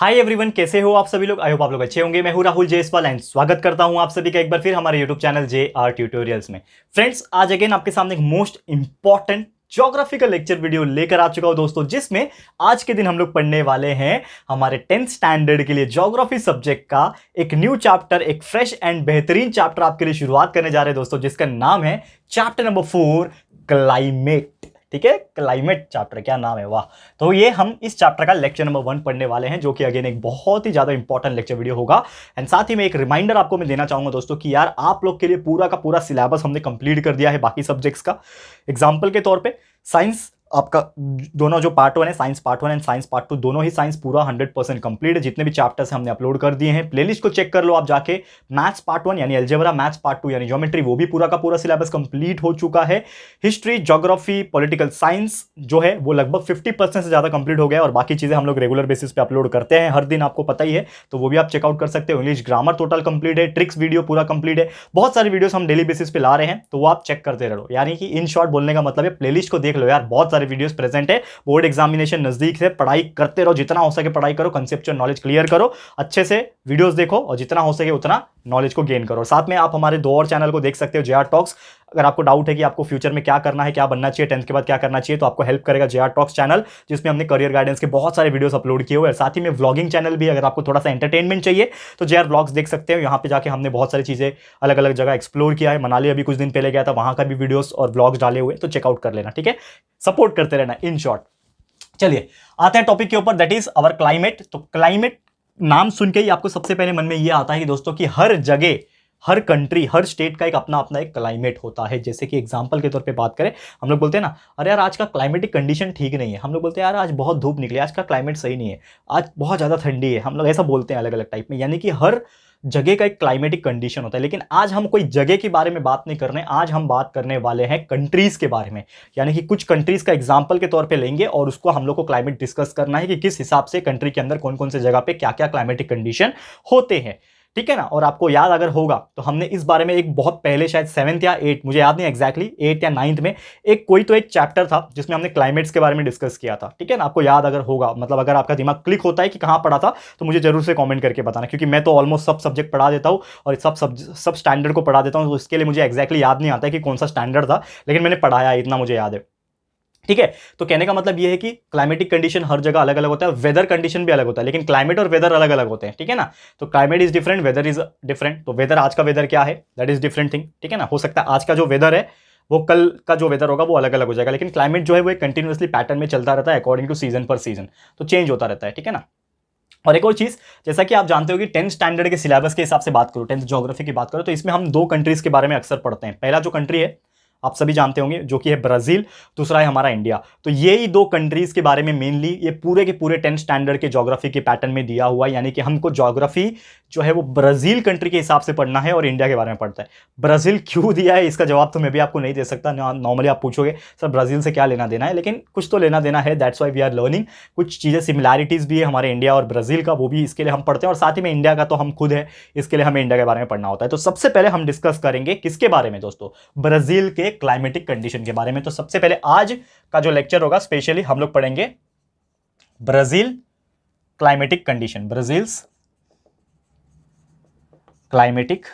Hi everyone, कैसे हो आप सभी लोग। आई होप आप लोग अच्छे होंगे। मैं हूं राहुल जयसवाल एंड स्वागत करता हूं आप सभी का एक बार फिर हमारे यूट्यूब चैनल JR ट्यूटोरियल्स में। फ्रेंड्स, आज अगेन आपके सामने एक most important geographical lecture video लेकर आ चुका हूं दोस्तों, जिसमें आज के दिन हम लोग पढ़ने वाले हैं हमारे 10th स्टैंडर्ड के लिए ज्योग्राफी सब्जेक्ट का एक न्यू चैप्टर, एक फ्रेश एंड बेहतरीन चैप्टर आपके लिए शुरुआत करने जा रहे हैं दोस्तों, जिसका नाम है चैप्टर नंबर 4 क्लाइमेट। ठीक है, क्लाइमेट चैप्टर, क्या नाम है, वाह। तो ये हम इस चैप्टर का लेक्चर नंबर 1 पढ़ने वाले हैं, जो कि अगेन एक बहुत ही ज्यादा इंपॉर्टेंट लेक्चर वीडियो होगा। एंड साथ ही में एक रिमाइंडर आपको मैं देना चाहूंगा दोस्तों कि यार आप लोग के लिए पूरा का पूरा सिलेबस हमने कंप्लीट कर दिया है बाकी सब्जेक्ट्स का। एग्जाम्पल के तौर पे साइंस आपका दोनों जो पार्ट 1 है, science part 1 and science part 2, दोनों ही साइंस पूरा 100% कंप्लीट है। जितने भी चैप्टर्स हमने अपलोड कर दिए हैं, प्लेलिस्ट को चेक कर लो आप जाके। मैथ्स पार्ट 1 यानी अलजेब्रा, मैथ्स पार्ट 2 यानी ज्योमेट्री, वो भी पूरा का पूरा सिलेबस कंप्लीट हो चुका है। हिस्ट्री, ज्योग्राफी, पॉलिटिकल साइंस जो है वो लगभग 50% से ज्यादा कंप्लीट हो गया है। और बाकी चीजें हम लोग रेगुलर बेसिस पे अपलोड करते हैं हर दिन, आपको पता ही है, तो वो भी आप चेकआउट कर सकते हो। इंग्लिश ग्रामर टोटल कंप्लीट है, ट्रिक्स वीडियो पूरा कंप्लीट है, बहुत सारी वीडियोस हम डेली बेसिस पे ला रहे हैं, तो वो आप चेक करते रहो। यानी कि इन शॉर्ट बोलने का मतलब है प्लेलिस्ट को देख लो यार, बहुत सारे वीडियोस प्रेजेंट है। बोर्ड एग्जामिनेशन नजदीक से, पढ़ाई करते रहो, जितना हो सके पढ़ाई करो, कंसेप्चुअल नॉलेज क्लियर करो, अच्छे से वीडियोस देखो और जितना हो सके उतना नॉलेज को गेन करो। साथ में आप हमारे 2 और चैनल को देख सकते हो, JR टॉक्स। अगर आपको डाउट है कि आपको फ्यूचर में क्या करना है, क्या बनना चाहिए, 10th के बाद क्या करना चाहिए, तो आपको हेल्प करेगा JR टॉक्स चैनल, जिसमें हमने करियर गाइडेंस के बहुत सारे वीडियोस अपलोड किए हुए हैं। साथ ही में व्लॉगिंग चैनल भी, अगर आपको थोड़ा सा एंटरटेनमेंट चाहिए तो JR व्लॉग्स देख सकते हो। यहाँ पे जाके हमने बहुत सारी चीजें अलग अलग जगह एक्सप्लोर किया है। मनाली अभी कुछ दिन पहले गया था, वहां का भी वीडियोस और व्लॉग्स डाले हुए, तो चेकआउट कर लेना। ठीक है, सपोर्ट करते रहना। इन शॉर्ट चलिए आते हैं टॉपिक के ऊपर, दैट इज अवर क्लाइमेट। तो क्लाइमेट नाम सुन के ही आपको सबसे पहले मन में ये आता है कि दोस्तों कि हर जगह, हर कंट्री, हर स्टेट का एक अपना अपना एक क्लाइमेट होता है। जैसे कि एग्जांपल के तौर पे बात करें, हम लोग बोलते हैं ना, अरे यार आज का क्लाइमेटिक कंडीशन ठीक नहीं है। हम लोग बोलते हैं यार आज बहुत धूप निकली, आज का क्लाइमेट सही नहीं है, आज बहुत ज़्यादा ठंडी है। हम लोग ऐसा बोलते हैं अलग अलग टाइप में, यानी कि हर जगह का एक क्लाइमेटिक कंडीशन होता है। लेकिन आज हम कोई जगह के बारे में बात नहीं कर रहे हैं, आज हम बात करने वाले हैं कंट्रीज के बारे में। यानी कि कुछ कंट्रीज का एग्जांपल के तौर पे लेंगे और उसको हम लोग को क्लाइमेट डिस्कस करना है कि किस हिसाब से कंट्री के अंदर कौन कौन से जगह पे क्या क्या क्लाइमेटिक कंडीशन होते हैं। ठीक है ना। और आपको याद अगर होगा तो हमने इस बारे में एक बहुत पहले, शायद 7th या 8th, मुझे याद नहीं एग्जैक्टली, 8th या 9th में एक चैप्टर था जिसमें हमने क्लाइमेट्स के बारे में डिस्कस किया था। ठीक है ना, आपको याद अगर होगा, मतलब अगर आपका दिमाग क्लिक होता है कि कहां पढ़ा था, तो मुझे जरूर से कमेंट करके बताना, क्योंकि मैं तो ऑलमोस्ट सब सब्जेक्ट पढ़ा देता हूं और सब स्टैंडर्ड को पढ़ा देता हूं, तो इसके लिए मुझे एग्जैक्टली याद नहीं आता है कि कौन सा स्टैंडर्ड था, लेकिन मैंने पढ़ाया, इतना मुझे याद है। ठीक है, तो कहने का मतलब यह है कि क्लाइमेटिक कंडीशन हर जगह अलग अलग होता है, वेदर कंडीशन भी अलग होता है, लेकिन क्लाइमेट और वेदर अलग अलग होते हैं। ठीक है ना, तो climate is different, weather is different. तो वेदर, आज का वेदर क्या है, दैट इज डिफरेंट थिंग। ठीक है ना, हो सकता है आज का जो वेदर है वो कल का जो वेदर होगा वो अलग अलग हो जाएगा, लेकिन क्लाइमेट जो है वो एक कंटिन्यूअसली पैटर्न में चलता रहता है, अकॉर्डिंग टू सीजन पर सीजन, तो चेंज होता रहता है। ठीक है ना। और एक और चीज, जैसा कि आप जानते हो कि 10th स्टैंडर्ड के सिलेबस के हिसाब से बात करो, 10th ज्योग्राफी की बात करो, तो इसमें हम 2 कंट्रीज के बारे में अक्सर पढ़ते हैं। पहला जो कंट्री है आप सभी जानते होंगे, जो कि है ब्राजील, दूसरा है हमारा इंडिया। तो ये ही 2 कंट्रीज के बारे में मेनली ये पूरे के पूरे 10th स्टैंडर्ड के ज्योग्राफी के पैटर्न में दिया हुआ है। यानी कि हमको ज्योग्राफी जो है वो ब्राजील कंट्री के हिसाब से पढ़ना है और इंडिया के बारे में पढ़ता है। ब्राजील क्यों दिया है, इसका जवाब तो मैं भी आपको नहीं दे सकता। नॉर्मली आप पूछोगे सर ब्राजील से क्या लेना देना है, लेकिन कुछ तो लेना देना है, that's why we are learning. कुछ चीज़ें सिमिलैरिटीज भी है हमारे इंडिया और ब्राजील का, वो भी इसके लिए हम पढ़ते हैं। और साथ ही में इंडिया का तो हम खुद है, इसके लिए हमें इंडिया के बारे में पढ़ना होता है। तो सबसे पहले हम डिस्कस करेंगे किसके बारे में दोस्तों, ब्राजील के क्लाइमेटिक कंडीशन के बारे में। तो सबसे पहले आज का जो लेक्चर होगा स्पेशली हम लोग पढ़ेंगे Brazil climatic condition, Brazil's climatic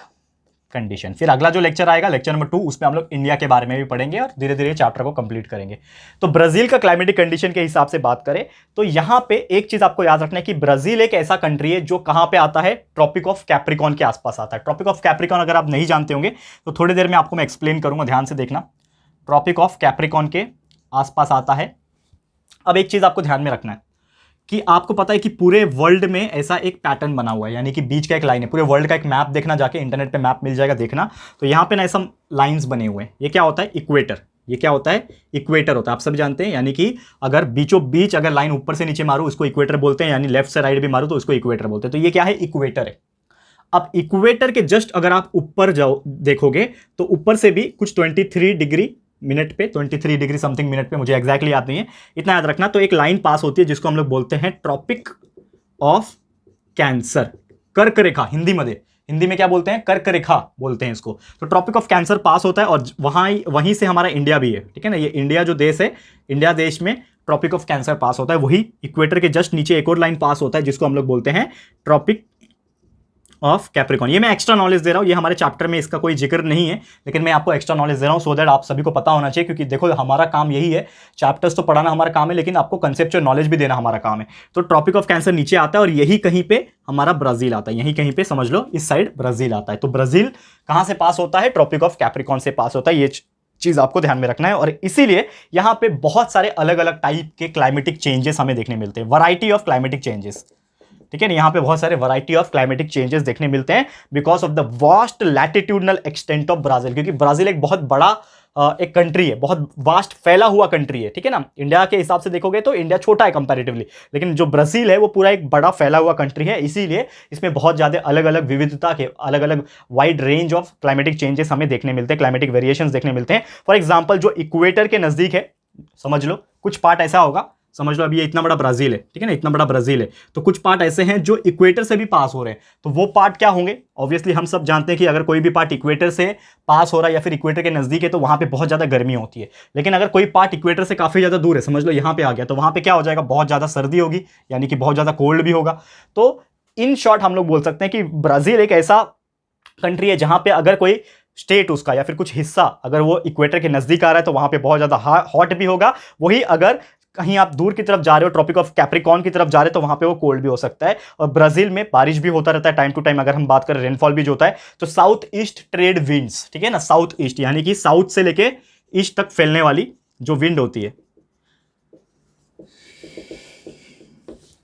condition. फिर अगला जो लेक्चर आएगा, लेक्चर नंबर 2, उसमें हम लोग इंडिया के बारे में भी पढ़ेंगे और धीरे धीरे चैप्टर को कंप्लीट करेंगे। तो ब्राजील का क्लाइमेटिक कंडीशन के हिसाब से बात करें तो यहां पे एक चीज आपको याद रखना है कि ब्राजील एक ऐसा कंट्री है जो कहां पे आता है, ट्रॉपिक ऑफ कैप्रिकॉन के आसपास आता है। ट्रॉपिक ऑफ कैप्रिकॉन अगर आप नहीं जानते होंगे तो थोड़ी देर में आपको मैं एक्सप्लेन करूंगा, ध्यान से देखना। ट्रॉपिक ऑफ कैप्रिकॉन के आसपास आता है। अब एक चीज आपको ध्यान में रखना है कि आपको पता है कि पूरे वर्ल्ड में ऐसा एक पैटर्न बना हुआ है, यानी कि बीच का एक लाइन है। पूरे वर्ल्ड का एक मैप देखना, जाके इंटरनेट पे मैप मिल जाएगा, देखना। तो यहां पे ना ऐसा लाइंस बने हुए हैं। ये क्या होता है, इक्वेटर। ये क्या होता है, इक्वेटर होता है, आप सभी जानते हैं। यानी कि अगर बीचों बीच अगर लाइन ऊपर से नीचे मारूं उसको इक्वेटर बोलते हैं, यानी लेफ्ट से राइट भी मारूं तो उसको इक्वेटर बोलते हैं। तो ये क्या है, इक्वेटर है। अब इक्वेटर के जस्ट अगर आप ऊपर जाओ देखोगे तो ऊपर से भी कुछ 23 डिग्री मिनट पे, 23 डिग्री समथिंग मिनट पे, मुझे एग्जैक्टली याद नहीं है, इतना याद रखना। तो एक लाइन पास होती है जिसको हम लोग बोलते हैं ट्रॉपिक ऑफ कैंसर, कर्क रेखा। हिंदी में क्या बोलते हैं, कर्क रेखा बोलते हैं इसको। तो ट्रॉपिक ऑफ कैंसर पास होता है और वहीं से हमारा इंडिया भी है। ठीक है ना, ये इंडिया जो देश है, इंडिया देश में ट्रॉपिक ऑफ कैंसर पास होता है, वही इक्वेटर के जस्ट नीचे एक और लाइन पास होता है जिसको हम लोग बोलते हैं ट्रॉपिक ऑफ कैप्रिकॉर्न। ये मैं एक्स्ट्रा नॉलेज दे रहा हूँ, ये हमारे चैप्टर में इसका कोई जिक्र नहीं है, लेकिन मैं आपको एक्स्ट्रा नॉलेज दे रहा हूँ सो दैट आप सभी को पता होना चाहिए, क्योंकि देखो हमारा काम यही है, चैप्टर्स तो पढ़ाना हमारा काम है, लेकिन आपको कंसेप्चुअल नॉलेज भी देना हमारा काम है। तो ट्रॉपिक ऑफ कैंसर नीचे आता है और यही कहीं पे हमारा ब्राजील आता है, यही कहीं पे समझ लो इस साइड ब्राजील आता है। तो ब्राजील कहां से पास होता है? ट्रॉपिक ऑफ कैप्रिकॉर्न से पास होता है। ये चीज आपको ध्यान में रखना है, और इसीलिए यहां पे बहुत सारे अलग अलग टाइप के क्लाइमेटिक चेंजेस हमें देखने मिलते हैं, वैरायटी ऑफ क्लाइमेटिक चेंजेस। ठीक है ना, यहाँ पे बहुत सारे वैरायटी ऑफ क्लाइमेटिक चेंजेस देखने मिलते हैं because of the vast latitudinal extent of Brazil, क्योंकि ब्राजील एक बहुत बड़ा एक कंट्री है, बहुत वास्ट फैला हुआ कंट्री है। ठीक है ना, इंडिया के हिसाब से देखोगे तो इंडिया छोटा है कंपैरेटिवली, लेकिन जो ब्राजील है वो पूरा एक बड़ा फैला हुआ कंट्री है, इसीलिए इसमें बहुत ज़्यादा अलग अलग विविधता के अलग अलग wide range of climatic changes हमें देखने मिलते हैं, क्लाइमेटिक वेरिएशंस देखने मिलते हैं। फॉर एग्जाम्पल जो इक्वेटर के नज़दीक है, समझ लो कुछ पार्ट ऐसा होगा, समझ लो अभी ये इतना बड़ा ब्राजील है, ठीक है ना, इतना बड़ा ब्राजील है, तो कुछ पार्ट ऐसे हैं जो इक्वेटर से भी पास हो रहे हैं, तो वो पार्ट क्या होंगे? ऑब्वियसली हम सब जानते हैं कि अगर कोई भी पार्ट इक्वेटर से पास हो रहा है या फिर इक्वेटर के नजदीक है तो वहां पे बहुत ज्यादा गर्मी होती है, लेकिन अगर कोई पार्ट इक्वेटर से काफी ज्यादा दूर है, समझ लो यहां पे आ गया, तो वहां पे क्या हो जाएगा? बहुत ज्यादा सर्दी होगी, यानी कि बहुत ज्यादा कोल्ड भी होगा। तो इन शॉर्ट हम लोग बोल सकते हैं कि ब्राजील एक ऐसा कंट्री है जहां पे अगर कोई स्टेट उसका या फिर कुछ हिस्सा अगर वो इक्वेटर के नजदीक आ रहा है तो वहां पे बहुत ज्यादा हॉट भी होगा, वही अगर कहीं आप दूर की तरफ जा रहे हो, ट्रॉपिक ऑफ कैप्रिकॉर्न की तरफ जा रहे हो, तो वहां पे वो कोल्ड भी हो सकता है। और ब्राजील में बारिश भी होता रहता है टाइम टू टाइम, अगर हम बात करें रेनफॉल भी जो होता है, तो साउथ ईस्ट ट्रेड विंड्स, ठीक है ना, साउथ ईस्ट यानी कि साउथ से लेके ईस्ट तक फैलने वाली जो विंड होती है,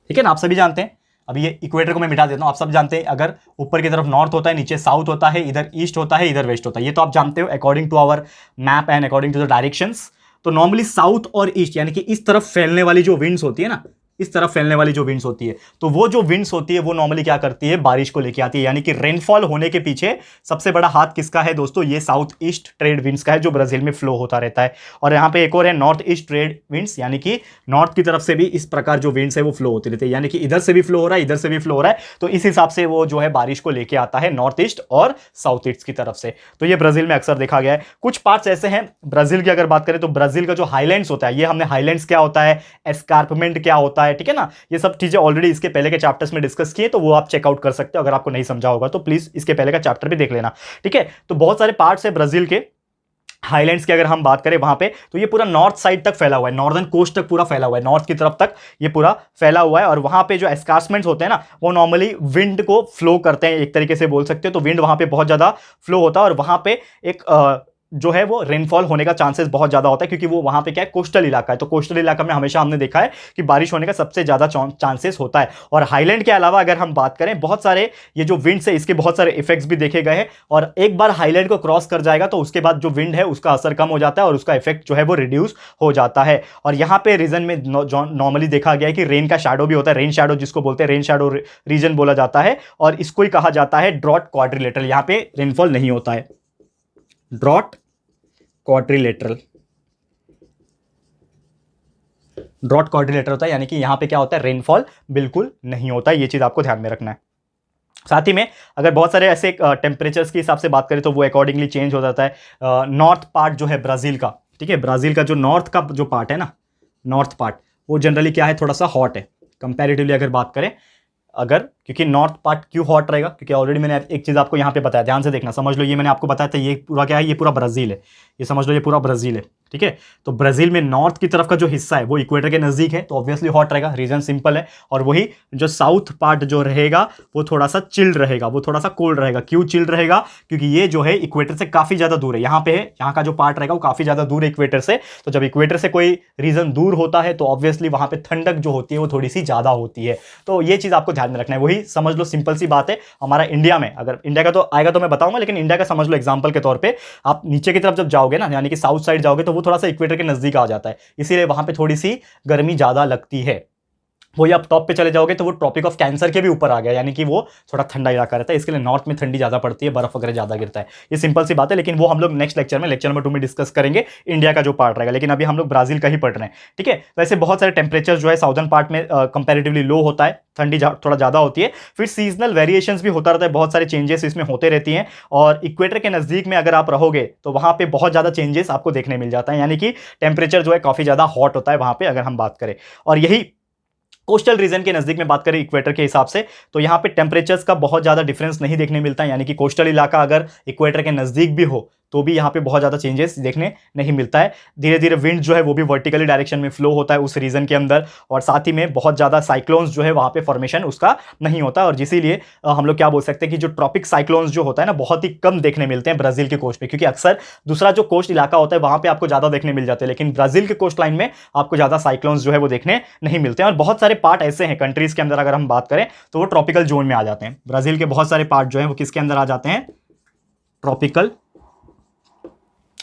ठीक है ना, आप सभी जानते हैं। अभी ये इक्वेटर को मैं मिटा देता हूं, आप सब जानते हैं अगर ऊपर की तरफ नॉर्थ होता है, नीचे साउथ होता है, इधर ईस्ट होता है, इधर वेस्ट होता है, ये तो आप जानते हो according to our map and according to the directions. तो नॉर्मली साउथ और ईस्ट यानी कि इस तरफ फैलने वाली जो विंड्स होती है ना, इस तरफ फैलने वाली जो विंड्स होती है, तो वो जो विंड्स होती है वो नॉर्मली क्या करती है? बारिश को लेके आती है, यानी कि रेनफॉल होने के पीछे सबसे बड़ा हाथ किसका है दोस्तों? ये साउथ ईस्ट ट्रेड विंड्स का है, जो ब्राजील में फ्लो होता रहता है। और यहाँ पे एक और है नॉर्थ ईस्ट ट्रेड विंड्स, यानी कि नॉर्थ की तरफ से भी इस प्रकार जो विंड्स है वो फ्लो होते रहते हैं, यानी कि इधर से भी फ्लो हो रहा है, इधर से भी फ्लो हो रहा है, तो इस हिसाब से वो जो है बारिश को लेके आता है नॉर्थ ईस्ट और साउथ ईस्ट की तरफ से। तो ये ब्राजील में अक्सर देखा गया है। कुछ पार्ट्स ऐसे हैं ब्राजील की, अगर बात करें तो ब्राजील का जो हाईलैंड्स होता है, ये हमने हाईलैंड्स क्या होता है, एस्कार्पमेंट क्या होता है, ठीक है ना, ये सब चीजें ऑलरेडी इसके पहले के चैप्टर्स में डिस्कस किए, तो वो आप चेकआउट कर सकते हो। अगर आपको नहीं समझा होगा तो प्लीज इसके पहले का चैप्टर भी देख लेना, ठीक है। तो बहुत सारे पार्ट्स है ब्राजील के हाईलैंड्स की, अगर हम बात करें वहां पे, तो ये पूरा नॉर्थ साइड तक फैला हुआ है, नॉर्दर्न कोस्ट तक पूरा फैला हुआ है, नॉर्थ की तरफ तक ये पूरा फैला हुआ है। और वहां पे जो एस्कार्समेंट्स होते हैं ना, वो नॉर्मली विंड को फ्लो करते हैं, एक तरीके से बोल सकते हो। तो विंड वहां पे बहुत ज्यादा फ्लो होता है और वहां पे एक जो है वो रेनफॉल होने का चांसेस बहुत ज्यादा होता है, क्योंकि वो वहां पे क्या है, कोस्टल इलाका है। तो कोस्टल इलाका में हमेशा हमने देखा है कि बारिश होने का सबसे ज्यादा चांसेस होता है। और हाईलैंड के अलावा अगर हम बात करें, बहुत सारे ये जो विंड्स है इसके बहुत सारे इफेक्ट्स भी देखे गए हैं, और एक बार हाईलैंड को क्रॉस कर जाएगा तो उसके बाद जो विंड है उसका असर कम हो जाता है और उसका इफेक्ट जो है वो रिड्यूस हो जाता है। और यहाँ पे रीजन में नॉर्मली देखा गया है कि रेन का शैडो भी होता है, रेन शैडो जिसको बोलते हैं, रेन शैडो रीजन बोला जाता है, और इसको ही कहा जाता है ड्रॉट क्वाड्रिलेटरल। यहाँ पे रेनफॉल नहीं होता है, ड्रॉट क्वाड्रिलेटरल, ड्रॉट क्वाड्रिलेटरल होता है, यानी कि यहां पे क्या होता है, रेनफॉल बिल्कुल नहीं होता है। ये चीज आपको ध्यान में रखना है। साथ ही में अगर बहुत सारे ऐसे टेम्परेचर्स के हिसाब से बात करें तो वो अकॉर्डिंगली चेंज हो जाता है। नॉर्थ पार्ट जो है ब्राजील का, ठीक है, ब्राजील का जो नॉर्थ का जो पार्ट है ना, नॉर्थ पार्ट, वो जनरली क्या है, थोड़ा सा हॉट है कंपैरेटिवली अगर बात करें। अगर क्योंकि नॉर्थ पार्ट क्यों हॉट रहेगा, क्योंकि ऑलरेडी मैंने एक चीज़ आपको यहाँ पे बताया, ध्यान से देखना, समझ लो, ये मैंने आपको बताया था, ये पूरा क्या है, ये पूरा ब्राजील है, ये समझ लो ये पूरा ब्राजील है, ठीक है। तो ब्राजील में नॉर्थ की तरफ का जो हिस्सा है वो इक्वेटर के नज़दीक है, तो ऑब्वियसली हॉट रहेगा, रीजन सिंपल है। और वही जो साउथ पार्ट जो रहेगा वो थोड़ा सा चिल्ड रहेगा, वो थोड़ा सा कोल्ड रहेगा। क्यों चिल्ड रहेगा? क्योंकि ये जो है इक्वेटर से काफ़ी ज़्यादा दूर है, यहाँ पे है, यहाँ का जो पार्ट रहेगा वो काफ़ी ज़्यादा दूर है इक्वेटर से। तो जब इक्वेटर से कोई रीजन दूर होता है तो ऑब्वियसली वहाँ पे ठंडक जो होती है वो थोड़ी सी ज़्यादा होती है। तो ये चीज़ आपको ध्यान में रखना है। वही समझ लो, सिंपल सी बात है, हमारा इंडिया में, अगर इंडिया का तो आएगा तो मैं बताऊंगा, लेकिन इंडिया का समझ लो एग्जांपल के तौर पे, आप नीचे की तरफ जब जाओगे ना, यानी कि साउथ साइड जाओगे, तो वो थोड़ा सा इक्वेटर के नजदीक आ जाता है, इसीलिए वहां पे थोड़ी सी गर्मी ज्यादा लगती है। वही आप टॉप पे चले जाओगे तो वो ट्रॉपिक ऑफ कैंसर के भी ऊपर आ गया, यानी कि वो थोड़ा ठंडा इलाका रहता है, इसके लिए नॉर्थ में ठंडी ज़्यादा पड़ती है, बर्फ वगैरह ज़्यादा गिरता है। ये सिंपल सी बात है, लेकिन वो हम लोग नेक्स्ट लेक्चर में, लेक्चर नंबर 2 में डिस्कस करेंगे इंडिया का जो पार्ट रहेगा, लेकिन अभी हम लोग ब्राजील का ही पढ़ रहे हैं, ठीक है। वैसे बहुत सारे टेम्परेचर जो है साउदर्न पार्ट में कंपेरेटिवली लो होता है, ठंडी थोड़ा ज़्यादा होती है, फिर सीजनल वेरिएशंस भी होता रहता है, बहुत सारे चेंजेस इसमें होते रहती हैं, और इक्वेटर के नज़दीक में अगर आप रहोगे तो वहाँ पे बहुत ज़्यादा चेंजेस आपको देखने मिल जाता है, यानी कि टेम्परेचर जो है काफ़ी ज़्यादा हॉट होता है वहाँ पे अगर हम बात करें। और यही कोस्टल रीजन के नज़दीक में बात करें इक्वेटर के हिसाब से, तो यहाँ पे टेम्परेचर्स का बहुत ज़्यादा डिफरेंस नहीं देखने मिलता है, यानी कि कोस्टल इलाका अगर इक्वेटर के नज़दीक भी हो तो भी यहाँ पे बहुत ज़्यादा चेंजेस देखने नहीं मिलता है। धीरे धीरे विंड जो है वो भी वर्टिकली डायरेक्शन में फ्लो होता है उस रीजन के अंदर, और साथ ही में बहुत ज़्यादा साइक्लोन्स जो है वहाँ पे फॉर्मेशन उसका नहीं होता, और इसीलिए हम लोग क्या बोल सकते हैं कि जो ट्रॉपिक साइक्लोन्स जो होता है ना बहुत ही कम देखने मिलते हैं ब्राज़ील के कोस्ट पे, क्योंकि अक्सर दूसरा जो कोस्ट इलाका होता है वहाँ पे आपको ज़्यादा देखने मिल जाते हैं, लेकिन ब्राज़ील के कोस्ट लाइन में आपको ज़्यादा साइक्लोन्स जो है वो देखने नहीं मिलते हैं। और बहुत सारे पार्ट ऐसे हैं कंट्रीज के अंदर अगर हम बात करें तो वो ट्रॉपिकल जोन में आ जाते हैं। ब्राज़ील के बहुत सारे पार्ट जो है वो किसके अंदर आ जाते हैं,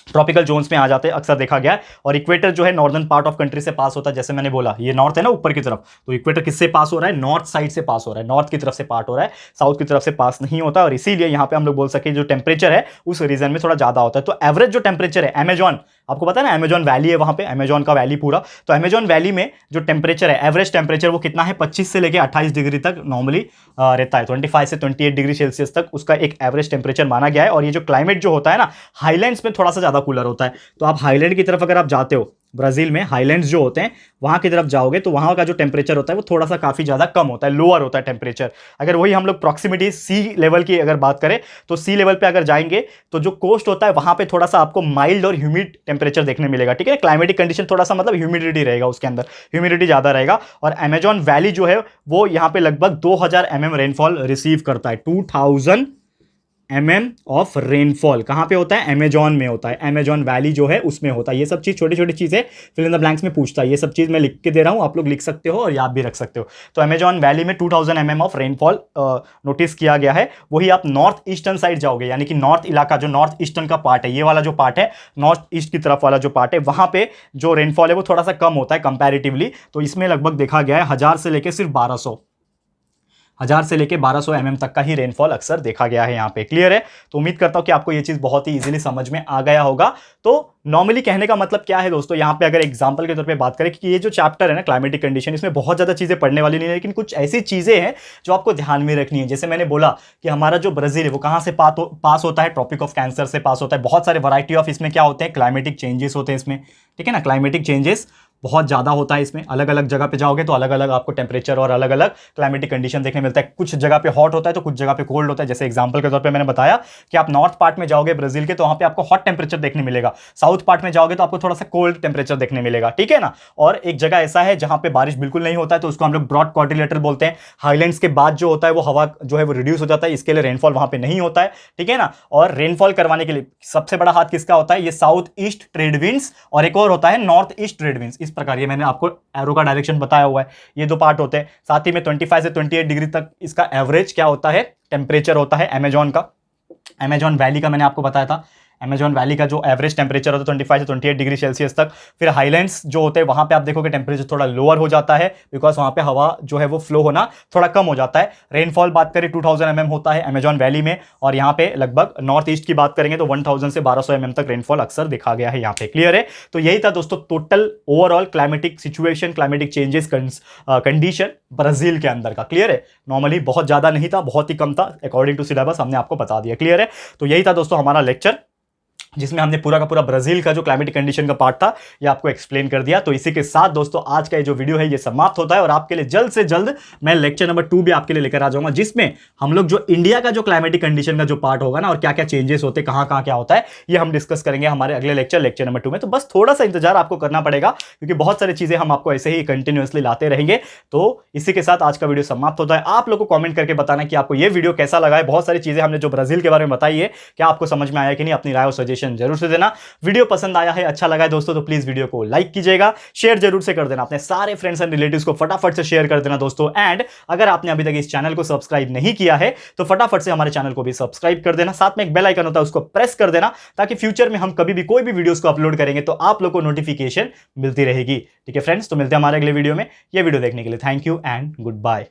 ट्रॉपिकल जोन्स में आ जाते हैं, अक्सर देखा गया है। और इक्वेटर जो है नॉर्दर्न पार्ट ऑफ कंट्री से पास होता है, जैसे मैंने बोला ये नॉर्थ है ना ऊपर की तरफ, तो इक्वेटर किससे पास हो रहा है, नॉर्थ साइड से पास हो रहा है, नॉर्थ की तरफ से पार्ट हो रहा है, साउथ की तरफ से पास नहीं होता, और इसीलिए यहाँ पे हम लोग बोल सके जो टेम्परेचर है उस रीजन में थोड़ा ज्यादा होता है। तो एवरेज जो टेम्परेचर है अमेजॉन, आपको पता है ना अमेजॉन वैली है वहां पे, अमेजॉन का वैली पूरा, तो अमेजॉन वैली में जो टेम्परेचर है एवरेज टेम्परेचर वो कितना है, 25 से लेकर 28 डिग्री तक नॉर्मली रहता है, 25 से 28 डिग्री सेल्सियस तक उसका एक एवरेज टेम्परेचर माना गया है। और ये जो क्लाइमेट जो होता है ना हाईलैंड्स में थोड़ा सा ज्यादा कूलर होता है, तो आप हाईलैंड की तरफ अगर आप जाते हो, ब्राजील में हाईलैंड्स जो होते हैं वहां की तरफ जाओगे तो वहां का जो टेम्परेचर होता है वो थोड़ा सा काफी ज्यादा कम होता है, लोअर होता है टेम्परेचर। अगर वही हम लोग प्रॉक्सिमिटी सी लेवल की अगर बात करें तो सी लेवल पे अगर जाएंगे तो जो कोस्ट होता है वहां पे थोड़ा सा आपको माइल्ड और ह्यूमिड टेम्परेचर देखने मिलेगा, ठीक है। क्लाइमेटिक कंडीशन थोड़ा सा मतलब ह्यूमिडिटी रहेगा उसके अंदर, ह्यूमिडिटी ज्यादा रहेगा। और अमेजॉन वैली जो है वो यहाँ पे लगभग 2000 mm रेनफॉल रिसीव करता है, 2000 mm ऑफ रेनफॉल कहाँ पे होता है, अमेजॉन में होता है, अमेजॉन वैली जो है उसमें होता है। ये सब चीज़ छोटी छोटी चीज़ें फिल इन द ब्लैंक्स में पूछता है, ये सब चीज़ मैं लिख के दे रहा हूँ, आप लोग लिख सकते हो और याद भी रख सकते हो। तो अमेजॉन वैली में 2000 mm ऑफ रेनफॉल नोटिस किया गया है। वही आप नॉर्थ ईस्टर्न साइड जाओगे, यानी कि नॉर्थ इलाका जो नॉर्थ ईस्टर्न का पार्ट है, ये वाला जो पार्ट है नॉर्थ ईस्ट की तरफ वाला जो पार्ट है, वहाँ पे जो रेनफॉल है वो थोड़ा सा कम होता है कंपैरेटिवली। तो इसमें लगभग देखा गया है 1000 से लेकर सिर्फ 1200 mm तक का ही रेनफॉल अक्सर देखा गया है यहाँ पे। क्लियर है, तो उम्मीद करता हूँ कि आपको ये चीज़ बहुत ही इजीली समझ में आ गया होगा। तो नॉर्मली कहने का मतलब क्या है दोस्तों, यहाँ पे अगर एग्जांपल के तौर पे बात करें कि ये जो चैप्टर है ना क्लाइमेटिक कंडीशन, इसमें बहुत ज़्यादा चीज़ें पढ़ने वाली नहीं है, लेकिन कुछ ऐसी चीज़ें हैं जो आपको ध्यान में रखनी है। जैसे मैंने बोला कि हमारा जो ब्राज़ील है वो कहाँ से पास होता है, ट्रॉपिक ऑफ कैंसर से पास होता है। बहुत सारे वैरायटी ऑफ इसमें क्या होते हैं, क्लाइमेटिक चेंजेस होते हैं इसमें, ठीक है ना। क्लाइमेटिक चेंजेस बहुत ज़्यादा होता है इसमें, अलग अलग जगह पे जाओगे तो अलग अलग आपको टेम्परेचर और अलग अलग क्लाइमेटिक कंडीशन देखने मिलता है। कुछ जगह पे हॉट होता है तो कुछ जगह पे कोल्ड होता है। जैसे एग्जांपल के तौर पे मैंने बताया कि आप नॉर्थ पार्ट में जाओगे ब्राज़ील के तो वहाँ पे आपको हॉट टेम्परेचर देखने मिलेगा, साउथ पार्ट में जाओगे तो आपको थोड़ा सा कोल्ड टेम्परेचर देखने मिलेगा, ठीक है ना। और एक जगह ऐसा है जहाँ पे बारिश बिल्कुल नहीं होता है तो उसको हम लोग ब्रॉड क्वाड्रिलेटरल बोलते हैं। हाईलैंड्स के बाद जो होता है वो हवा जो है वो रिड्यूस हो जाता है, इसके लिए रेनफॉल वहाँ पे नहीं होता है, ठीक है ना। और रेनफॉल करवाने के लिए सबसे बड़ा हाथ किसका होता है, ये साउथ ईस्ट ट्रेड विंड्स, और एक और होता है नॉर्थ ईस्ट ट्रेड विंड्स। इस प्रकार ये मैंने आपको एरो का डायरेक्शन बताया हुआ है, ये दो पार्ट होते हैं। साथ ही में 25 से 28 डिग्री तक इसका एवरेज क्या होता है, टेम्परेचर होता है अमेजॉन का। अमेजॉन वैली का मैंने आपको बताया था, अमेजॉन वैली का जो एवरेज टेम्परेचर होता है 25 से 28 डिग्री सेल्सियस तक। फिर हाईलैंड्स जो होते हैं वहाँ पे आप देखोगे टेम्परेचर थोड़ा लोअर हो जाता है, बिकॉज वहाँ पे हवा जो है वो फ्लो होना थोड़ा कम हो जाता है। रेनफॉल बात करें 2000 mm होता है अमेजॉन वैली में, और यहाँ पे लगभग नॉर्थ ईस्ट की बात करेंगे तो 1000 से 1200 mm तक रेनफॉल अक्सर देखा गया है यहाँ पे। क्लियर है, तो यही था दोस्तों total overall climatic situation, climatic changes condition Brazil के अंदर का। क्लियर है, नॉर्मली बहुत ज़्यादा नहीं था, बहुत ही कम था, अकॉर्डिंग टू सिलेबस हमने आपको बता दिया। क्लियर है, तो यही था दोस्तों हमारा लेक्चर, जिसमें हमने पूरा का पूरा ब्राजील का जो क्लाइमेटिक कंडीशन का पार्ट था ये आपको एक्सप्लेन कर दिया। तो इसी के साथ दोस्तों आज का ये जो वीडियो है ये समाप्त होता है, और आपके लिए जल्द से जल्द मैं लेक्चर नंबर 2 भी आपके लिए लेकर आ जाऊंगा, जिसमें हम लोग जो इंडिया का जो क्लाइमेटिक कंडीशन का जो पार्ट होगा ना, और क्या क्या चेंजेस होते हैं, कहाँ कहाँ क्या होता है, ये हम डिस्कस करेंगे हमारे अगले लेक्चर नंबर 2 में। तो बस थोड़ा सा इंतजार आपको करना पड़ेगा, क्योंकि बहुत सारी चीजें हम आपको ऐसे ही कंटिन्यूअसली लाते रहेंगे। तो इसी के साथ आज का वीडियो समाप्त होता है। आप लोग को कॉमेंट करके बताना कि आपको ये वीडियो कैसा लगा है। बहुत सारी चीजें हमने जो ब्राजील के बारे में बताई है, क्या आपको समझ में आया कि नहीं, अपनी राय और सजेशन नोटिफिकेशन जरूर से देना। वीडियो पसंद आया है, अच्छा लगा है दोस्तों, तो प्लीज वीडियो को लाइक कीजिएगा, शेयर जरूर से कर देना, अपने सारे फ्रेंड्स एंड रिलेटिव्स को फटाफट से शेयर कर देना दोस्तों। एंड अगर आपने अभी तक इस चैनल को सब्सक्राइब नहीं किया है तो फटाफट से हमारे चैनल को भी सब्सक्राइब कर देना, साथ में एक बेल आइकन होता है उसको प्रेस कर देना, ताकि फ्यूचर में हम कभी भी कोई भी वीडियोस को अपलोड करेंगे तो आप लोग को नोटिफिकेशन मिलती रहेगी। ठीक है फ्रेंड्स, तो मिलते हैं हमारे अगले वीडियो में। ये वीडियो देखने के लिए thank you and good bye.